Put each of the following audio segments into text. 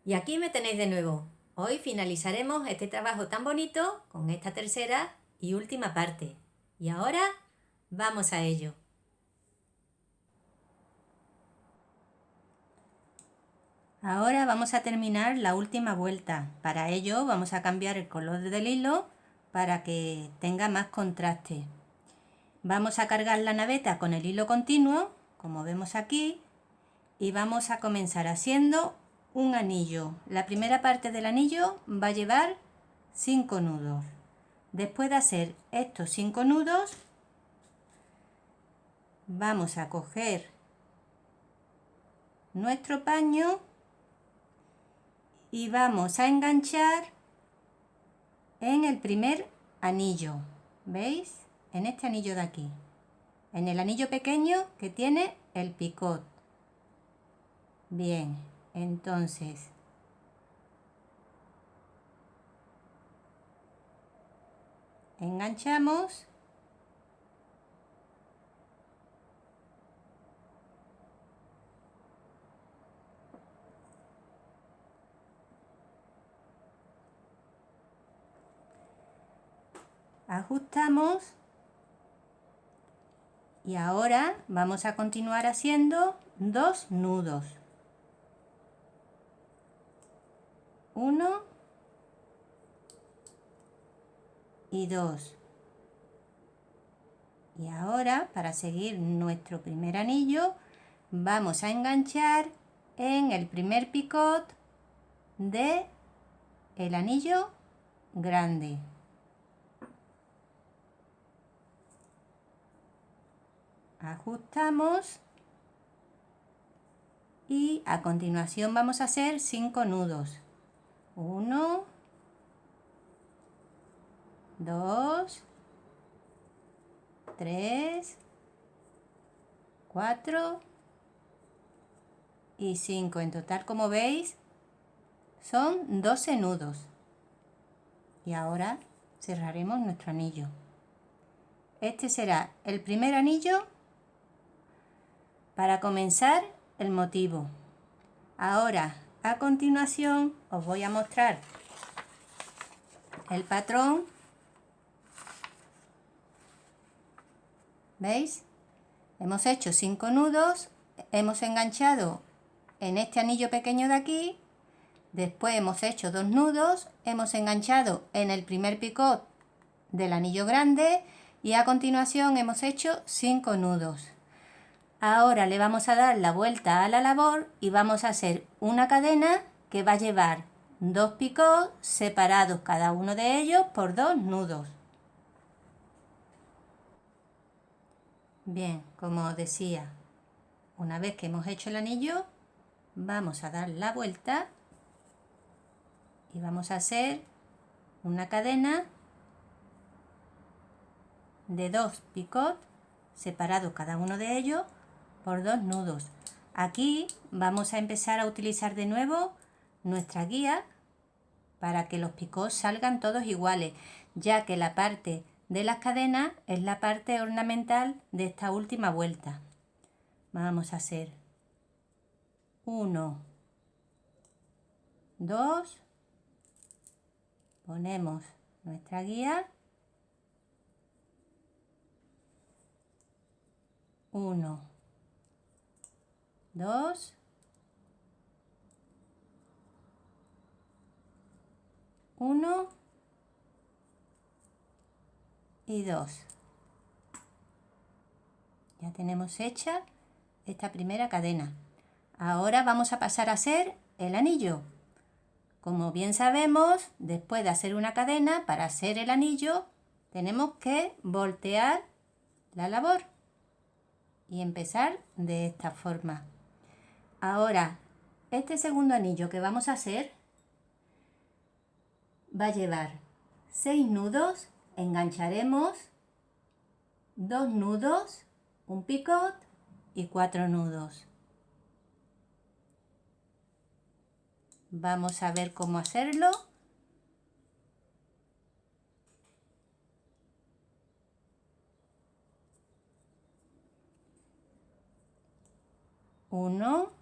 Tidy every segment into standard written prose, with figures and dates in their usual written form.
Y aquí me tenéis de nuevo. Hoy finalizaremos este trabajo tan bonito con esta tercera y última parte. Y ahora vamos a ello. Ahora vamos a terminar la última vuelta. Para ello vamos a cambiar el color del hilo para que tenga más contraste. Vamos a cargar la naveta con el hilo continuo, como vemos aquí, y vamos a comenzar haciendo un anillo. La primera parte del anillo va a llevar 5 nudos. Después de hacer estos 5 nudos, vamos a coger nuestro paño y vamos a enganchar en el primer anillo. ¿Veis? En este anillo de aquí. En el anillo pequeño que tiene el picot. Bien, entonces enganchamos ajustamos y ahora vamos a continuar haciendo 2 nudos. 1 y 2. Y ahora, para seguir nuestro primer anillo, vamos a enganchar en el primer picot de el anillo grande. Ajustamos y a continuación vamos a hacer 5 nudos. 1, 2, 3, 4 y 5. En total, como veis, son 12 nudos. Y ahora cerraremos nuestro anillo. Este será el primer anillo para comenzar el motivo. Ahora, a continuación, os voy a mostrar el patrón. ¿Veis? Hemos hecho 5 nudos, hemos enganchado en este anillo pequeño de aquí, después hemos hecho 2 nudos, hemos enganchado en el primer picot del anillo grande y a continuación hemos hecho 5 nudos. Ahora le vamos a dar la vuelta a la labor y vamos a hacer una cadena que va a llevar 2 picots separados cada uno de ellos por 2 nudos. Bien, como os decía, una vez que hemos hecho el anillo, vamos a dar la vuelta y vamos a hacer una cadena de 2 picots separados cada uno de ellos por 2 nudos. Aquí vamos a empezar a utilizar de nuevo nuestra guía para que los picots salgan todos iguales, ya que la parte de las cadenas es la parte ornamental de esta última vuelta. Vamos a hacer 1, 2, ponemos nuestra guía, 1, 2, 1 y 2. Ya tenemos hecha esta primera cadena. Ahora vamos a pasar a hacer el anillo. Como bien sabemos, después de hacer una cadena, para hacer el anillo, tenemos que voltear la labor y empezar de esta forma. Ahora, este segundo anillo que vamos a hacer va a llevar 6 nudos, engancharemos 2 nudos, un picot y 4 nudos. Vamos a ver cómo hacerlo. Uno,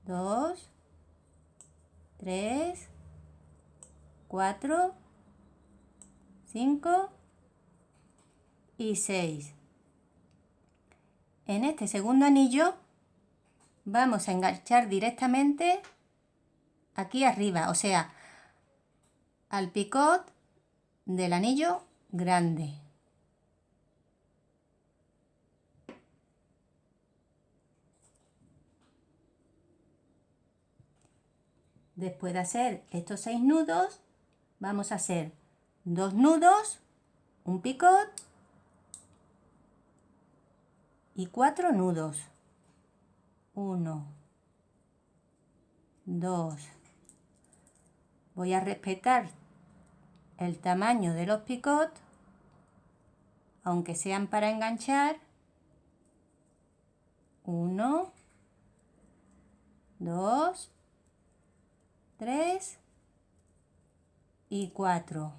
2, 3, 4, 5 y 6. En este segundo anillo vamos a enganchar directamente aquí arriba, o sea, al picot del anillo grande. Después de hacer estos 6 nudos, vamos a hacer 2 nudos, un picot y 4 nudos. 1, 2. Voy a respetar el tamaño de los picots, aunque sean para enganchar. 1, 2, 3 y 4.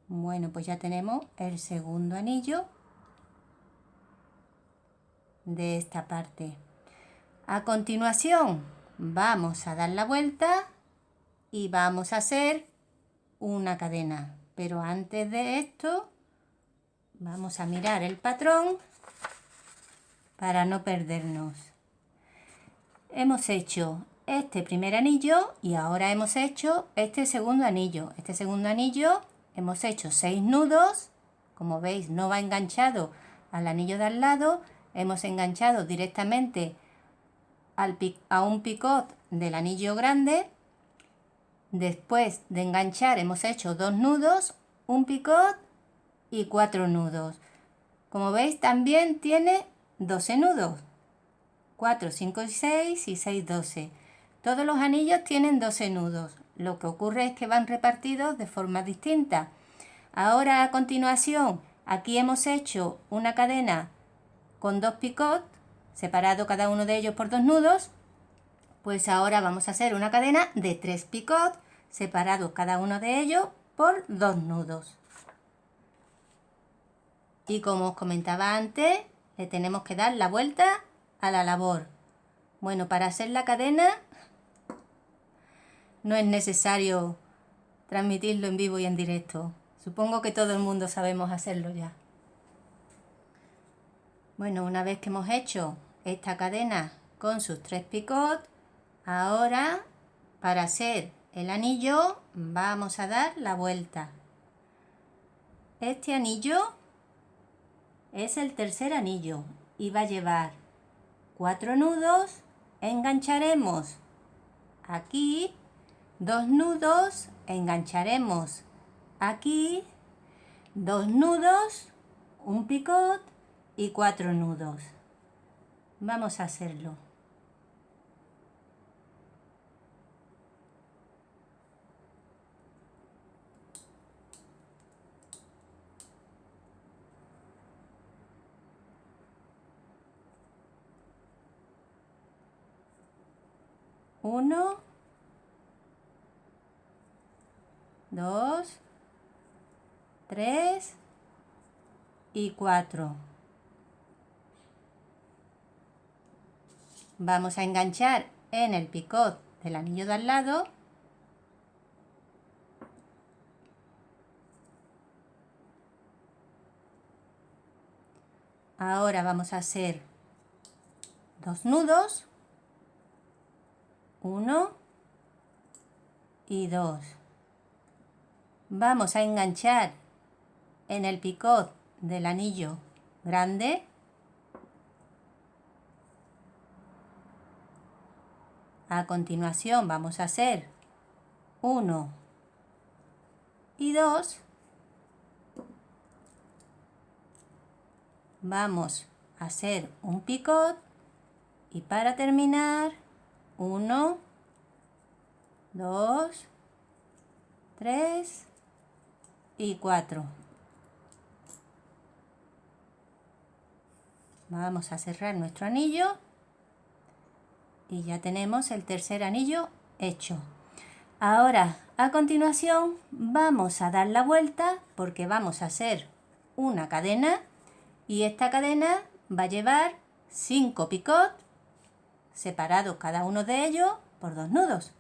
Bueno, pues ya tenemos el segundo anillo de esta parte. A continuación vamos a dar la vuelta y vamos a hacer una cadena. Pero antes de esto vamos a mirar el patrón para no perdernos. Hemos hecho este primer anillo y ahora hemos hecho este segundo anillo. Este segundo anillo hemos hecho 6 nudos. Como veis, no va enganchado al anillo de al lado. Hemos enganchado directamente a un picot del anillo grande. Después de enganchar hemos hecho 2 nudos, un picot y 4 nudos. Como veis, también tiene 12 nudos. 4, 5 y 6 y 6, 12. Todos los anillos tienen 12 nudos. Lo que ocurre es que van repartidos de forma distinta. Ahora, a continuación, aquí hemos hecho una cadena con 2 picots, separado cada uno de ellos por 2 nudos. Pues ahora vamos a hacer una cadena de 3 picots, separados cada uno de ellos por 2 nudos. Y como os comentaba antes, le tenemos que dar la vuelta a la labor. Bueno, para hacer la cadena no es necesario transmitirlo en vivo y en directo. Supongo que todo el mundo sabemos hacerlo ya. Bueno, una vez que hemos hecho esta cadena con sus 3 picots, ahora para hacer el anillo vamos a dar la vuelta. Este anillo es el tercer anillo y va a llevar 4 nudos. Engancharemos aquí 2 nudos, engancharemos aquí 2 nudos, un picot y 4 nudos. Vamos a hacerlo. Uno, 2, 3 y 4. Vamos a enganchar en el picot del anillo de al lado. Ahora vamos a hacer 2 nudos, 1 y 2. Vamos a enganchar en el picot del anillo grande. A continuación vamos a hacer 1 y 2. Vamos a hacer un picot y para terminar 1, 2, 3 y 4. Vamos a cerrar nuestro anillo y ya tenemos el tercer anillo hecho. Ahora, a continuación, vamos a dar la vuelta porque vamos a hacer una cadena y esta cadena va a llevar 5 picots separados cada uno de ellos por 2 nudos.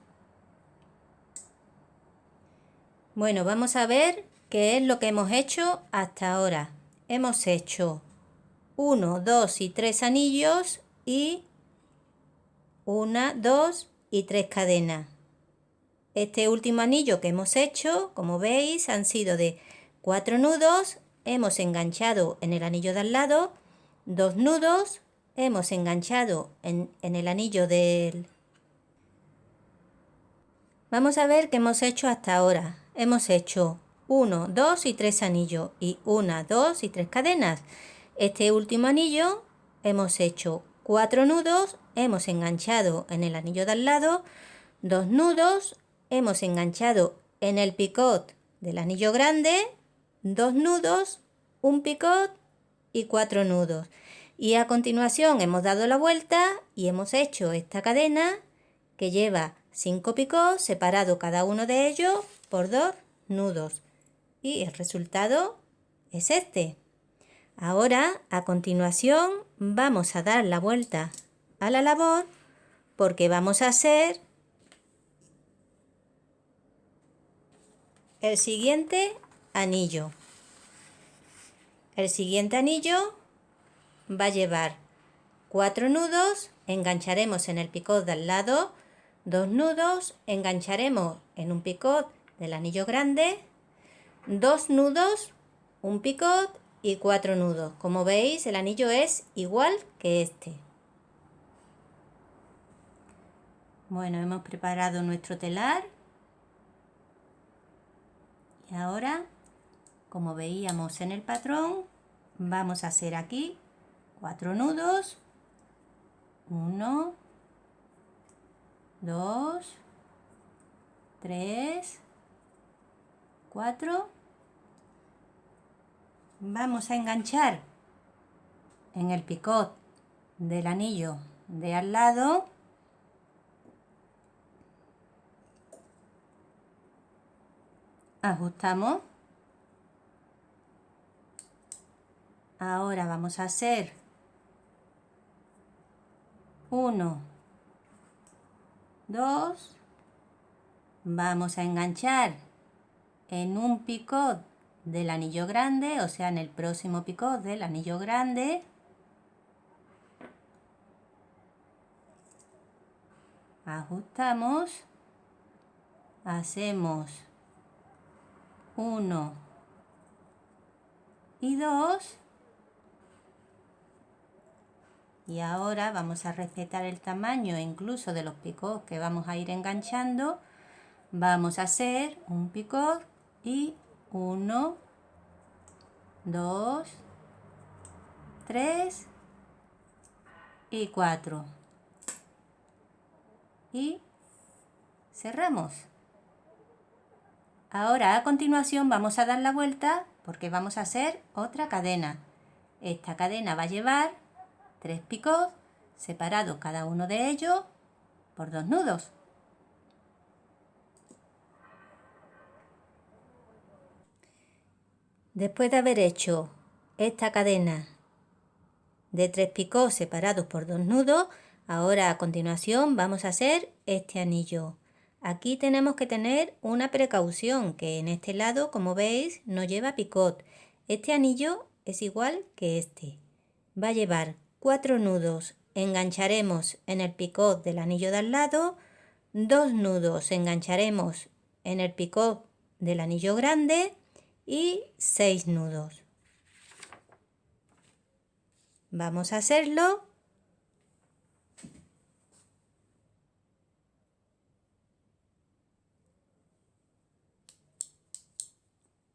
Bueno, vamos a ver qué es lo que hemos hecho hasta ahora. Hemos hecho 1, 2 y 3 anillos y 1, 2 y 3 cadenas. Este último anillo que hemos hecho, como veis, han sido de 4 nudos, hemos enganchado en el anillo de al lado, 2 nudos, hemos enganchado en el anillo del... Vamos a ver qué hemos hecho hasta ahora. Hemos hecho 1, 2 y 3 anillos y 1, 2 y 3 cadenas. Este último anillo hemos hecho 4 nudos, hemos enganchado en el anillo de al lado, 2 nudos, hemos enganchado en el picot del anillo grande, 2 nudos, un picot y 4 nudos. Y a continuación hemos dado la vuelta y hemos hecho esta cadena que lleva 5 picots separados cada uno de ellos por 2 nudos. Y el resultado es este. Ahora, a continuación, vamos a dar la vuelta a la labor porque vamos a hacer el siguiente anillo. El siguiente anillo va a llevar 4 nudos, engancharemos en el picot de al lado, 2 nudos, engancharemos en un picot del anillo grande, 2 nudos, un picot y 4 nudos. Como veis, el anillo es igual que este. Bueno, hemos preparado nuestro telar y ahora, como veíamos en el patrón, vamos a hacer aquí 4 nudos, 1, 2, 3, 4. Vamos a enganchar en el picot del anillo de al lado, ajustamos. Ahora vamos a hacer 1, 2, vamos a enganchar en un picot del anillo grande, o sea, en el próximo picot del anillo grande, ajustamos, hacemos 1 y 2 y ahora vamos a respetar el tamaño incluso de los picots que vamos a ir enganchando. Vamos a hacer un picot y 1, 2, 3 y 4 y cerramos. Ahora a continuación vamos a dar la vuelta porque vamos a hacer otra cadena. Esta cadena va a llevar 3 picots separados cada uno de ellos por 2 nudos. Después de haber hecho esta cadena de 3 picots separados por 2 nudos, ahora a continuación vamos a hacer este anillo. Aquí tenemos que tener una precaución, que en este lado, como veis, no lleva picot. Este anillo es igual que este. Va a llevar 4 nudos, engancharemos en el picot del anillo de al lado, 2 nudos engancharemos en el picot del anillo grande y 6 nudos. Vamos a hacerlo.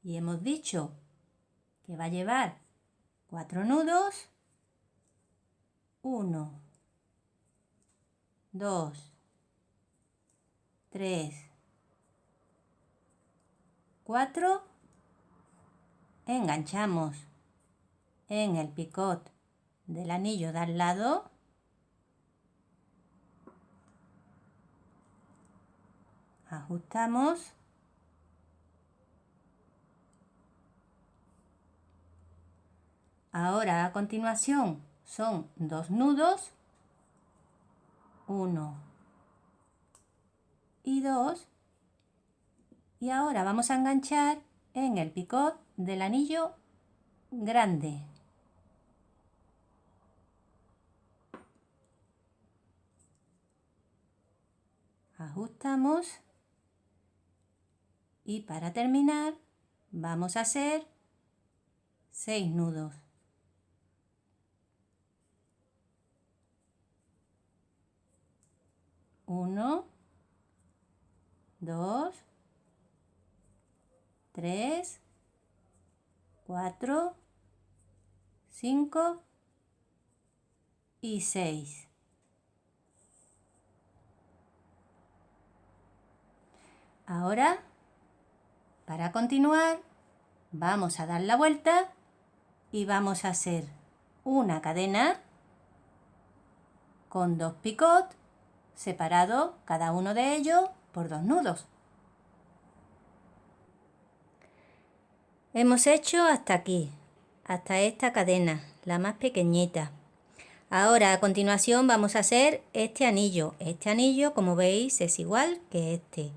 Y hemos dicho que va a llevar 4 nudos, 1, 2, 3, 4, enganchamos en el picot del anillo de al lado, ajustamos, ahora a continuación son 2 nudos, 1 y 2, Y ahora vamos a enganchar en el picot del anillo grande. Ajustamos y para terminar vamos a hacer 6 nudos. 1, 2, 3, 4, 5 y 6. Ahora, para continuar, vamos a dar la vuelta y vamos a hacer una cadena con 2 picots separados cada uno de ellos por 2 nudos. Hemos hecho hasta aquí, hasta esta cadena, la más pequeñita. Ahora a continuación vamos a hacer este anillo. Este anillo, como veis, es igual que este.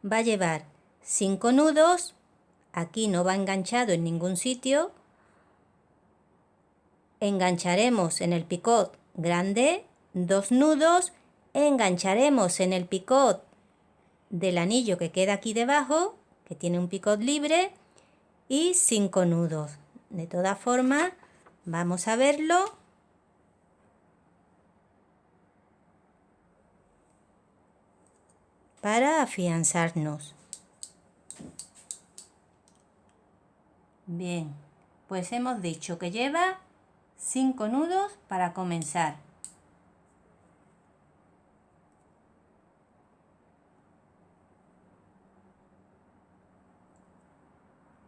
Va a llevar 5 nudos, aquí no va enganchado en ningún sitio. Engancharemos en el picot grande 2 nudos, engancharemos en el picot del anillo que queda aquí debajo, que tiene un picot libre, y 5 nudos. De todas formas, vamos a verlo. Para afianzarnos. Bien, pues hemos dicho que lleva 5 nudos para comenzar.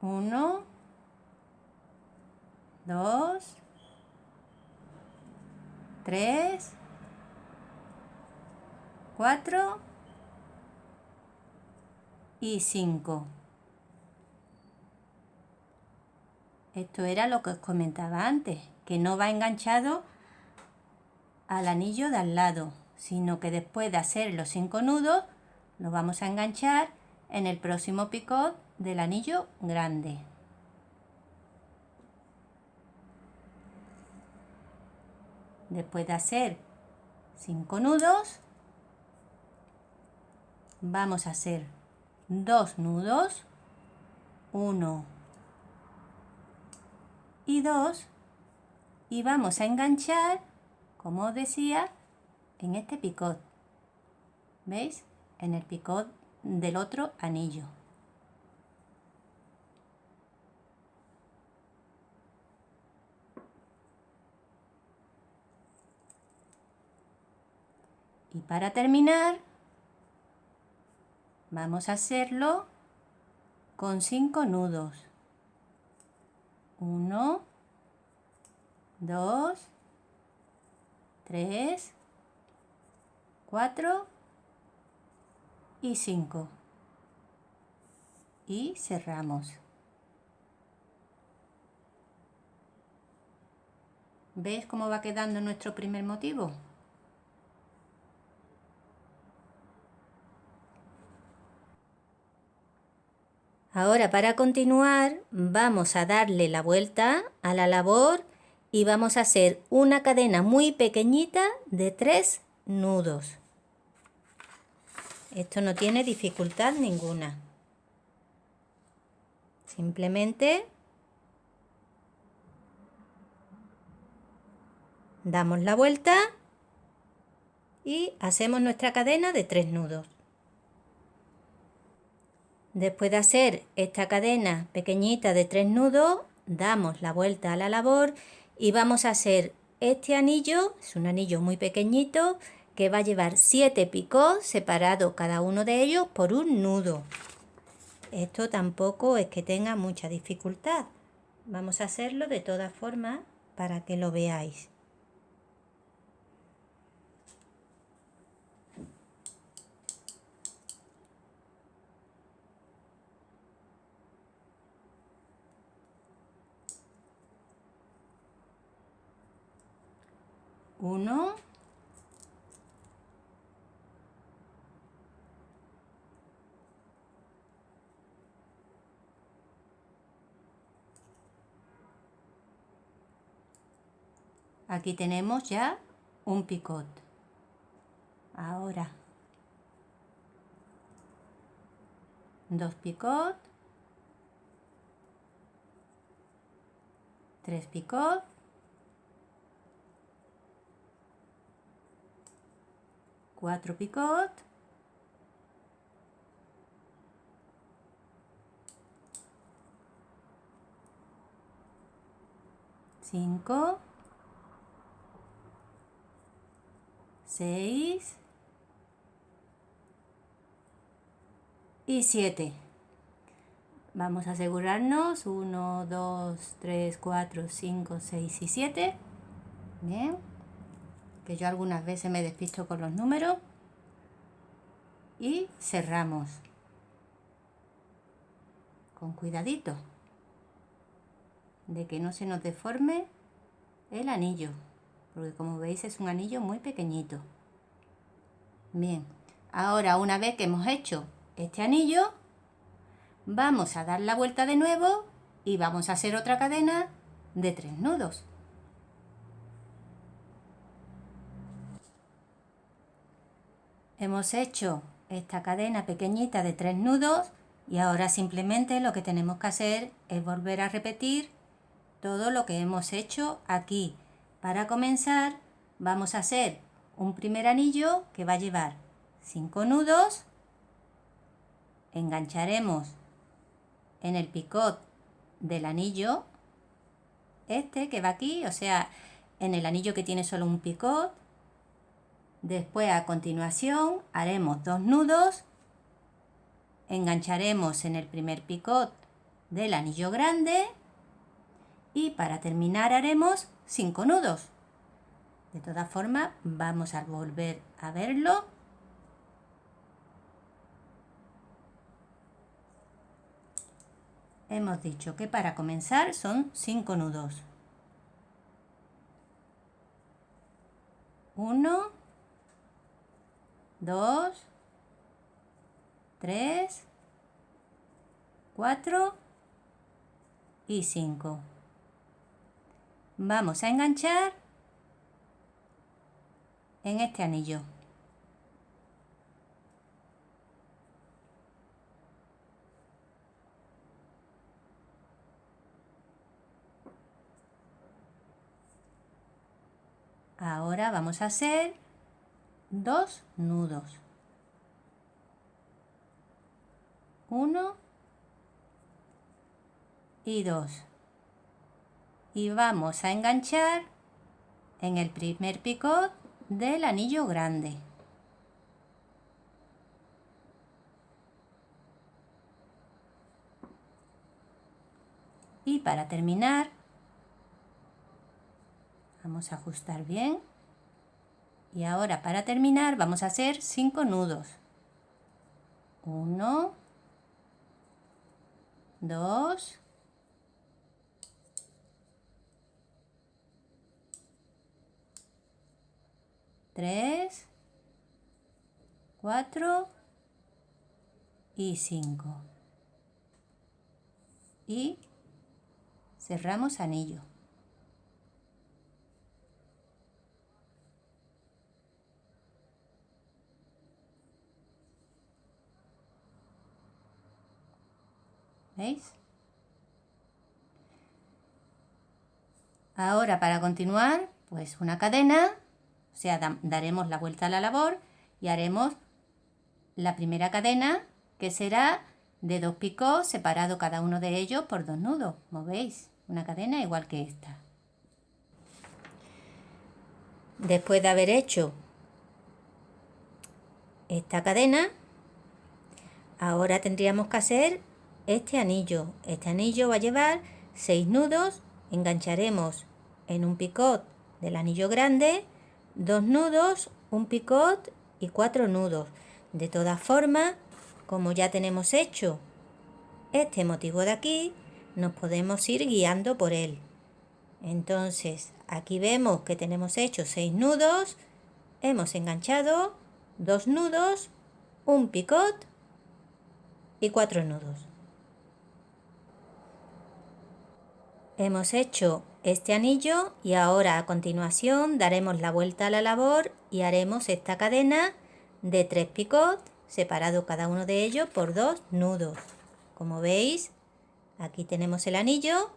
1, 2, 3, 4 y 5. Esto era lo que os comentaba antes, que no va enganchado al anillo de al lado, sino que después de hacer los 5 nudos, lo vamos a enganchar en el próximo picot del anillo grande. Después de hacer 5 nudos, vamos a hacer 2 nudos, 1 y 2, y vamos a enganchar, como os decía, en este picot. ¿Veis? En el picot del otro anillo. Y para terminar, vamos a hacerlo con 5 nudos. 1, 2, 3, 4 y 5. Y cerramos. ¿Veis cómo va quedando nuestro primer motivo? Ahora para continuar vamos a darle la vuelta a la labor y vamos a hacer una cadena muy pequeñita de 3 nudos. Esto no tiene dificultad ninguna. Simplemente damos la vuelta y hacemos nuestra cadena de 3 nudos. Después de hacer esta cadena pequeñita de 3 nudos, damos la vuelta a la labor y vamos a hacer este anillo, es un anillo muy pequeñito, que va a llevar 7 picots separados cada uno de ellos por un nudo. Esto tampoco es que tenga mucha dificultad. Vamos a hacerlo de todas formas para que lo veáis. Uno, Aquí tenemos ya un picot. Ahora 2 picot, 3 picot, 4 picot, 5, 6 y 7. Vamos a asegurarnos 1, 2, 3, 4, 5, 6 y 7. Bien, que yo algunas veces me despisto con los números. Y cerramos con cuidadito de que no se nos deforme el anillo, porque como veis es un anillo muy pequeñito. Bien, ahora una vez que hemos hecho este anillo, vamos a dar la vuelta de nuevo y vamos a hacer otra cadena de 3 nudos. Hemos hecho esta cadena pequeñita de 3 nudos y ahora simplemente lo que tenemos que hacer es volver a repetir todo lo que hemos hecho aquí. Para comenzar vamos a hacer un primer anillo que va a llevar 5 nudos, engancharemos en el picot del anillo este que va aquí, o sea, en el anillo que tiene solo un picot. Después a continuación haremos 2 nudos, engancharemos en el primer picot del anillo grande y para terminar haremos 5 nudos. De todas formas vamos a volver a verlo. Hemos dicho que para comenzar son 5 nudos. 1, 2, 3, 4 y 5. Vamos a enganchar en este anillo. Ahora vamos a hacer 2 nudos. 1 y 2. Y vamos a enganchar en el primer picot del anillo grande. Y para terminar, vamos a ajustar bien. Y ahora para terminar vamos a hacer 5 nudos. 1, 2, 3, 4 y 5. Y cerramos anillo. ¿Veis? Ahora para continuar, pues una cadena, o sea, daremos la vuelta a la labor y haremos la primera cadena, que será de 2 picots separado cada uno de ellos por 2 nudos. ¿Como veis? Una cadena igual que esta. Después de haber hecho esta cadena, ahora tendríamos que hacer este anillo. Este anillo va a llevar 6 nudos, engancharemos en un picot del anillo grande, 2 nudos, un picot y 4 nudos. De todas formas, como ya tenemos hecho este motivo de aquí, nos podemos ir guiando por él. Entonces, aquí vemos que tenemos hecho 6 nudos, hemos enganchado 2 nudos, un picot y 4 nudos. Hemos hecho este anillo y ahora a continuación daremos la vuelta a la labor y haremos esta cadena de 3 picots separado cada uno de ellos por 2 nudos. Como veis, aquí tenemos el anillo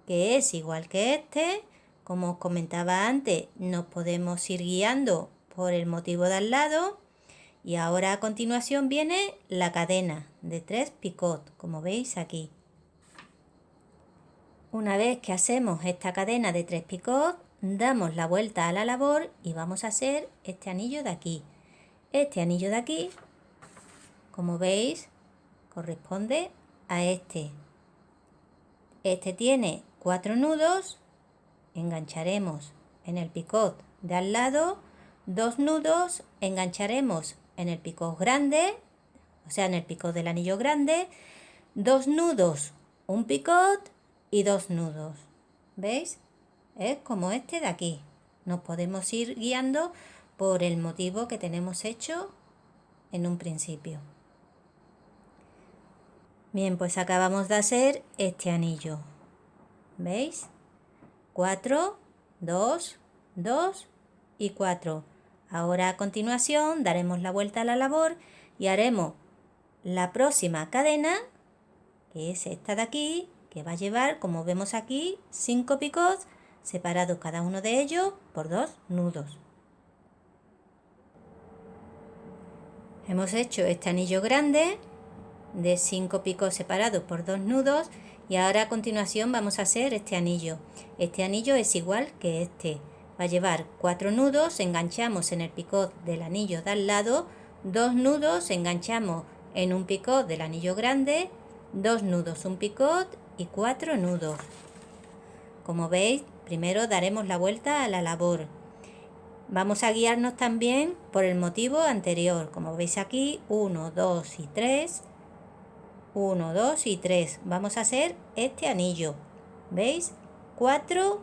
que es igual que este. Como os comentaba antes, nos podemos ir guiando por el motivo de al lado. Y ahora a continuación viene la cadena de 3 picots, como veis aquí. Una vez que hacemos esta cadena de 3 picots, damos la vuelta a la labor y vamos a hacer este anillo de aquí. Este anillo de aquí, como veis, corresponde a este. Este tiene 4 nudos, engancharemos en el picot de al lado, 2 nudos, engancharemos en el picot grande, o sea en el picot del anillo grande, 2 nudos, un picot y 2 nudos. ¿Veis? Es como este de aquí. Nos podemos ir guiando por el motivo que tenemos hecho en un principio. Bien, pues acabamos de hacer este anillo. ¿Veis? 4, 2, 2 y 4. Ahora a continuación daremos la vuelta a la labor y haremos la próxima cadena, que es esta de aquí, que va a llevar, como vemos aquí, 5 picots separados cada uno de ellos por 2 nudos. Hemos hecho este anillo grande de 5 picos separados por 2 nudos y ahora a continuación vamos a hacer este anillo. Este anillo es igual que este. Va a llevar 4 nudos, enganchamos en el picot del anillo de al lado, 2 nudos, enganchamos en un picot del anillo grande, 2 nudos, un picot y 4 nudos. Como veis, primero daremos la vuelta a la labor. Vamos a guiarnos también por el motivo anterior. Como veis aquí, 1, 2 y 3. 1, 2 y 3. Vamos a hacer este anillo. ¿Veis? 4,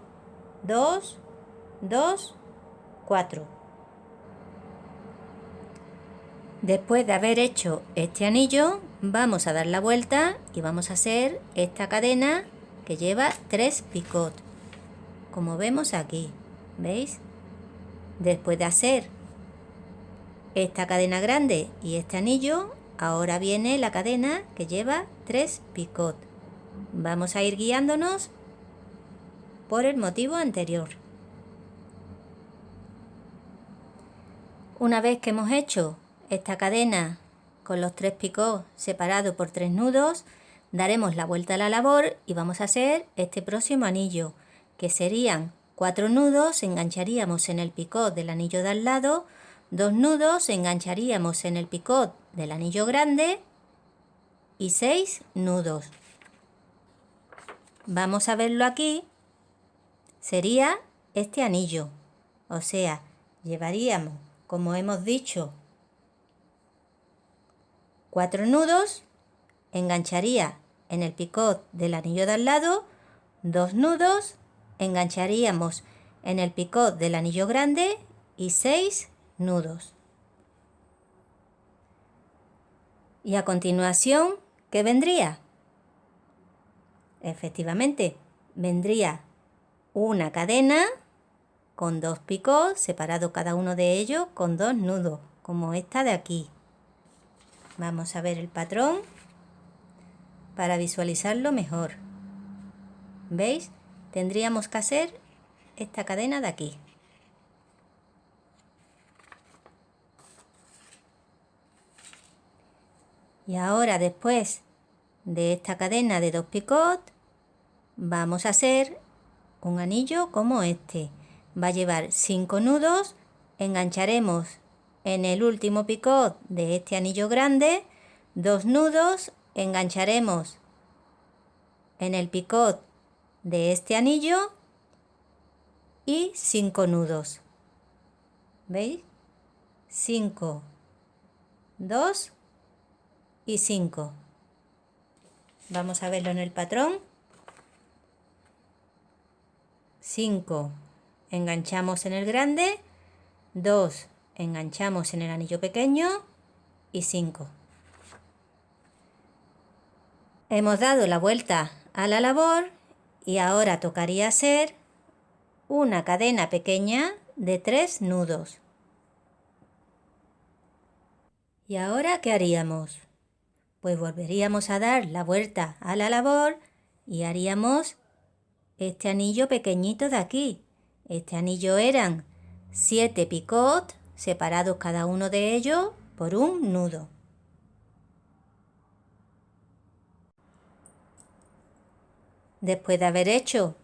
2, 2, 4. Después de haber hecho este anillo, vamos a dar la vuelta y vamos a hacer esta cadena que lleva 3 picots. Como vemos aquí. ¿Veis? Después de hacer esta cadena grande y este anillo, ahora viene la cadena que lleva 3 picots. Vamos a ir guiándonos por el motivo anterior. Una vez que hemos hecho esta cadena con los 3 picots separados por 3 nudos, daremos la vuelta a la labor y vamos a hacer este próximo anillo, que serían 4 nudos, engancharíamos en el picot del anillo de al lado, 2 nudos, engancharíamos en el picot del anillo grande y 6 nudos. Vamos a verlo aquí. Sería este anillo, o sea, llevaríamos, como hemos dicho, 4 nudos, engancharía en el picot del anillo de al lado, 2 nudos, engancharíamos en el picot del anillo grande y 6 nudos. Y a continuación, ¿qué vendría? Efectivamente, vendría una cadena con 2 picots separados cada uno de ellos con 2 nudos, como esta de aquí. Vamos a ver el patrón para visualizarlo mejor. ¿Veis? Tendríamos que hacer esta cadena de aquí. Y ahora, después de esta cadena de 2 picots, vamos a hacer un anillo como este. Va a llevar 5 nudos, engancharemos en el último picot de este anillo grande, 2 nudos, engancharemos en el picot de este anillo y 5 nudos. ¿Veis? 5, 2 y 5. Vamos a verlo en el patrón. 5 enganchamos en el grande, 2 enganchamos en el anillo pequeño y 5. Hemos dado la vuelta a la labor y ahora tocaría hacer una cadena pequeña de 3 nudos. ¿Y ahora qué haríamos? Pues volveríamos a dar la vuelta a la labor y haríamos este anillo pequeñito de aquí. Este anillo eran 7 picots separados cada uno de ellos por un nudo. Después de haber hecho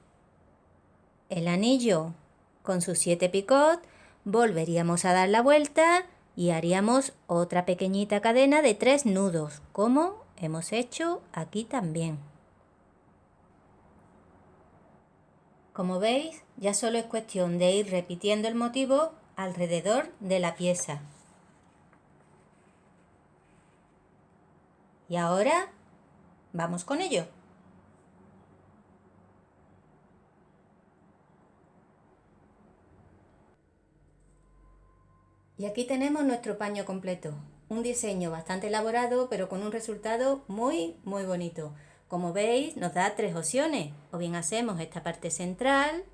el anillo con sus 7 picots, volveríamos a dar la vuelta y haríamos otra pequeñita cadena de 3 nudos, como hemos hecho aquí también. Como veis, ya solo es cuestión de ir repitiendo el motivo alrededor de la pieza. Y ahora vamos con ello. Y aquí tenemos nuestro paño completo. Un diseño bastante elaborado, pero con un resultado muy bonito. Como veis, nos da 3 opciones. O bien hacemos esta parte central,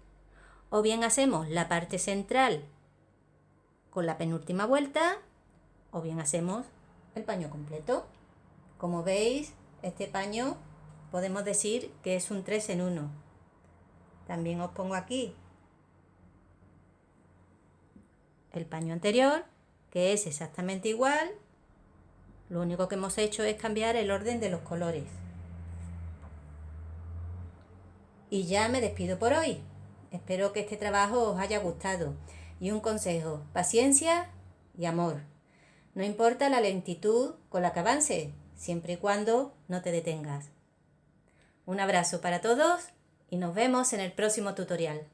o bien hacemos la parte central con la penúltima vuelta, o bien hacemos el paño completo. Como veis, este paño podemos decir que es un 3 en 1. También os pongo aquí el paño anterior, que es exactamente igual. Lo único que hemos hecho es cambiar el orden de los colores. Y ya me despido por hoy. Espero que este trabajo os haya gustado. Y un consejo: paciencia y amor. No importa la lentitud con la que avances, siempre y cuando no te detengas. Un abrazo para todos y nos vemos en el próximo tutorial.